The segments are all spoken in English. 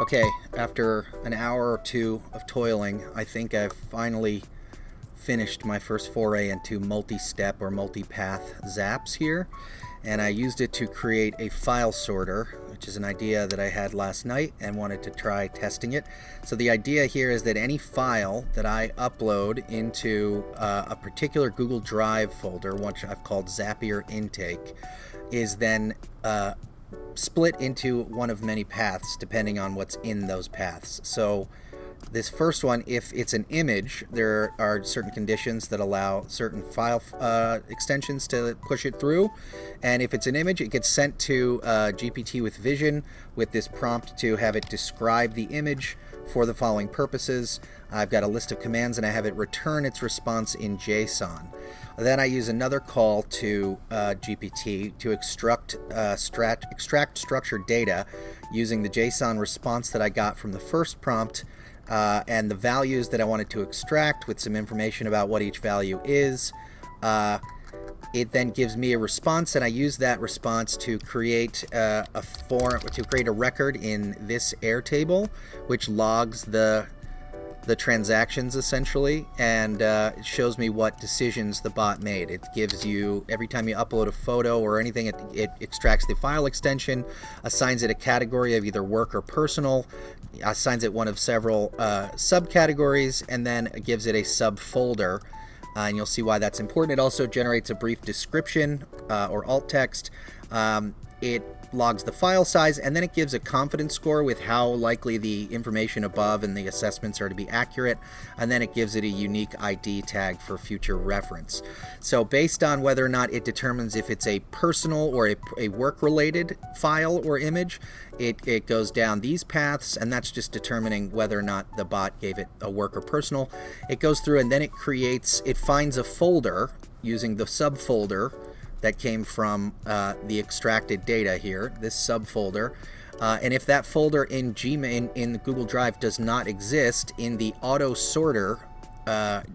Okay, after an hour or two of toiling, I think I've finally finished my first foray into multi-step or multi-path zaps here, and I used it to create a file sorter, which is an idea that I had last night and wanted to try testing it. So the idea here is that any file that I upload into a particular Google Drive folder, which I've called Zapier intake, is then split into one of many paths depending on what's in those paths. So this first one, if it's an image, there are certain conditions that allow certain file extensions to push it through. And if it's an image, it gets sent to GPT with Vision with this prompt to have it describe the image for the following purposes. I've got a list of commands and I have it return its response in JSON. Then I use another call to GPT to extract structured data using the JSON response that I got from the first prompt and the values that I wanted to extract with some information about what each value is. It then gives me a response, and I use that response to create a record in this Airtable, which logs the transactions essentially, and it shows me what decisions the bot made. It gives you, every time you upload a photo or anything, it extracts the file extension, assigns it a category of either work or personal, assigns it one of several subcategories, and then gives it a subfolder. And you'll see why that's important. It also generates a brief description or alt text. It logs the file size, and then it gives a confidence score with how likely the information above and the assessments are to be accurate, and then it gives it a unique ID tag for future reference. So based on whether or not it determines if it's a personal or a work-related file or image, it goes down these paths, and that's just determining whether or not the bot gave it a work or personal. It goes through and then it finds a folder using the subfolder that came from the extracted data here, this subfolder. And if that folder in the Google Drive does not exist in the auto sorter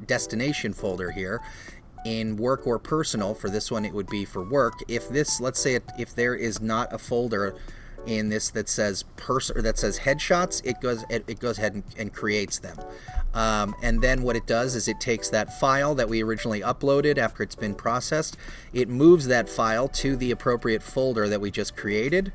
destination folder here, in work or personal, for this one it would be for work. If this, let's say if there is not a folder in this that says headshots, it goes ahead and creates them. And then what it does is it takes that file that we originally uploaded after it's been processed, it moves that file to the appropriate folder that we just created,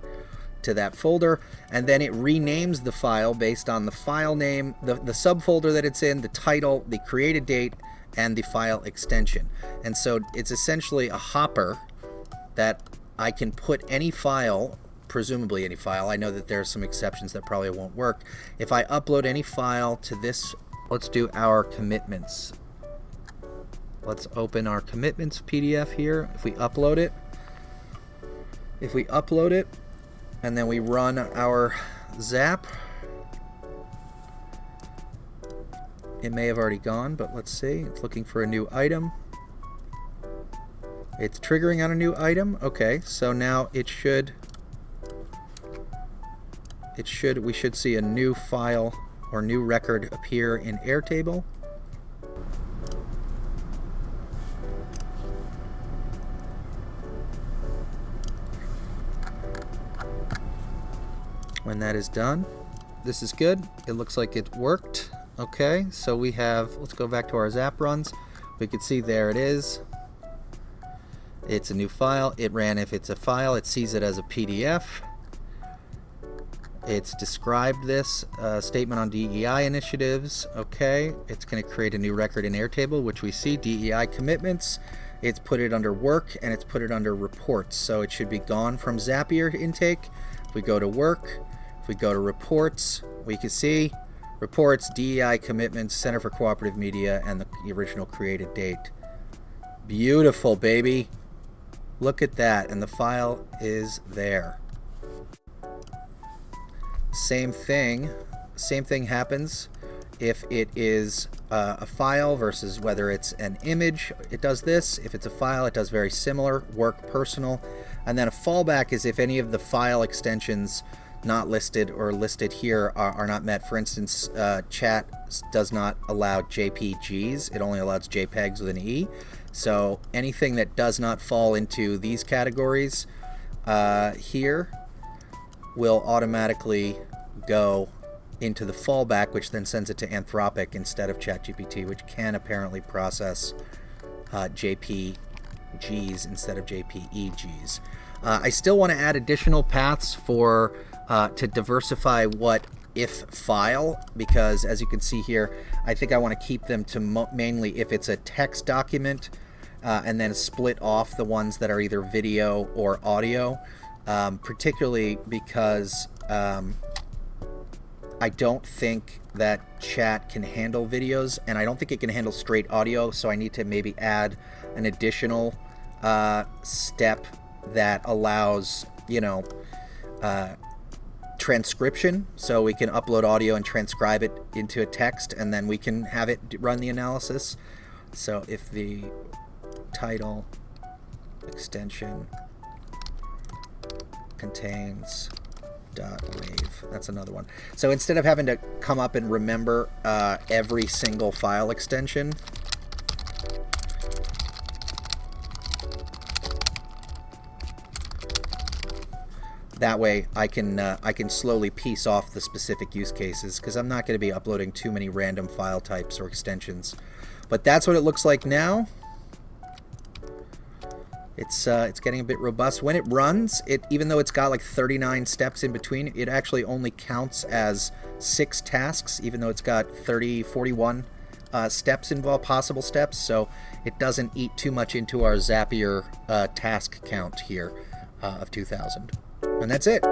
to that folder, and then it renames the file based on the file name, the subfolder that it's in, the title, the created date, and the file extension. And so it's essentially a hopper that I can put any file, presumably any file. I know that there are some exceptions that probably won't work. If I upload any file to this, let's do our commitments. Let's open our commitments PDF here. If we upload it, and then we run our Zap, it may have already gone, but let's see. It's looking for a new item. It's triggering on a new item. Okay, so now we should see a new file or new record appear in Airtable. When that is done, this is good. It looks like it worked. Okay, so we have, let's go back to our Zap runs. We can see there it is. It's a new file. It ran, if it's a file, it sees it as a PDF. It's described this statement on DEI initiatives. Okay, it's going to create a new record in Airtable, which we see DEI commitments. It's put it under work and it's put it under reports. So it should be gone from Zapier intake. If we go to work, if we go to reports, we can see reports, DEI commitments, Center for Cooperative Media, and the original created date. Beautiful, baby. Look at that, and the file is there. Same thing happens if it is a file versus whether it's an image. It does this. If it's a file, it does very similar, work, personal. And then a fallback is if any of the file extensions not listed or listed here are not met. For instance, chat does not allow JPGs. It only allows JPEGs with an E. So anything that does not fall into these categories here will automatically go into the fallback, which then sends it to Anthropic instead of ChatGPT, which can apparently process JPGs instead of JPEGs. I still want to add additional paths for to diversify what if file, because as you can see here, I think I want to keep them to mainly if it's a text document, and then split off the ones that are either video or audio, particularly because I don't think that chat can handle videos, and I don't think it can handle straight audio, so I need to maybe add an additional step that allows, you know, transcription, so we can upload audio and transcribe it into a text, and then we can have it run the analysis. So if the title extension contains .rave, that's another one. So instead of having to come up and remember every single file extension, that way I can slowly piece off the specific use cases, because I'm not going to be uploading too many random file types or extensions. But that's what it looks like now. It's getting a bit robust. When it runs, even though it's got like 39 steps in between, it actually only counts as 6 tasks, even though it's got 41 steps involved, possible steps. So it doesn't eat too much into our Zapier task count here of 2,000. And that's it.